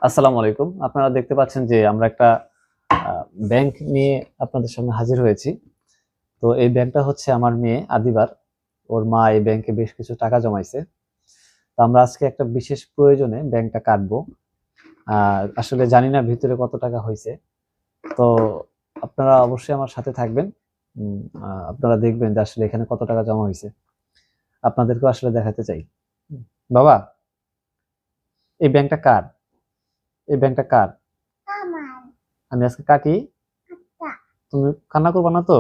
আসসালামু আলাইকুম। আপনারা দেখতে পাচ্ছেন যে আমরা একটা ব্যাংক নিয়ে আপনাদের সামনে হাজির হয়েছি। তো এই ব্যাংকটা হচ্ছে আমার মেয়ে আদিবার। ওর মা এই ব্যাংকে বেশ কিছু টাকা জমাইছে। তো আমরা আজকে একটা বিশেষ প্রয়োজনে ব্যাংকটা কাটবো। আসলে জানি না ভিতরে কত টাকা হয়েছে। তো আপনারা অবশ্যই আমার সাথে থাকবেন। আপনারা দেখবেন যে আসলে এখানে কত টাকা জমা হয়েছে। আপনাদেরকেও আসলে দেখাতে চাই। বাবা, এই ব্যাংকটা কার? এই ব্যাংকটা কার? আমার আমি আজকে কাটি। আচ্ছা তুমি কান্না করবে না তো?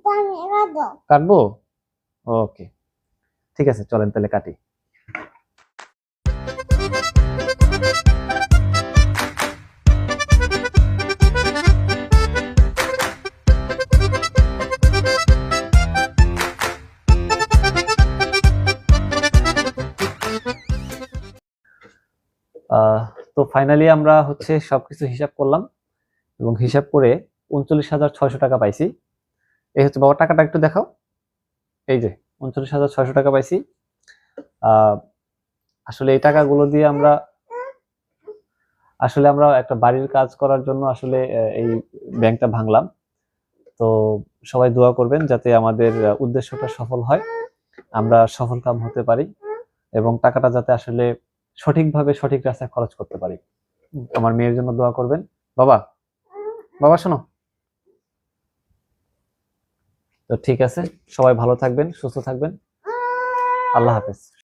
দামি রাখো। কাটবো। ওকে, ঠিক আছে, চলেন তাহলে কাটি। আহ, তো ফাইনালি আমরা হচ্ছে সবকিছু হিসাব করলাম এবং হিসাব করে 39,600 টাকা পাইছি। এই হচ্ছে বাবা, টাকাটা একটু দেখাও। এই যে 39,600 টাকা পাইছি। আহ আসলে এই টাকাগুলো দিয়ে আমরা একটা বাড়ির কাজ করার জন্য আসলে এই ব্যাংকটা ভাঙলাম। তো সবাই দোয়া করবেন যাতে আমাদের উদ্দেশ্যটা সফল হয়, আমরা সফল কাম হতে পারি এবং টাকাটা যাতে আসলে সঠিকভাবে সঠিক রাস্তায় খরচ করতে পারি। আমার মেয়ের জন্য দোয়া করবেন। বাবা, বাবা শোনো। তো ঠিক আছে, সবাই ভালো থাকবেন, সুস্থ থাকবেন। আল্লাহ হাফেজ।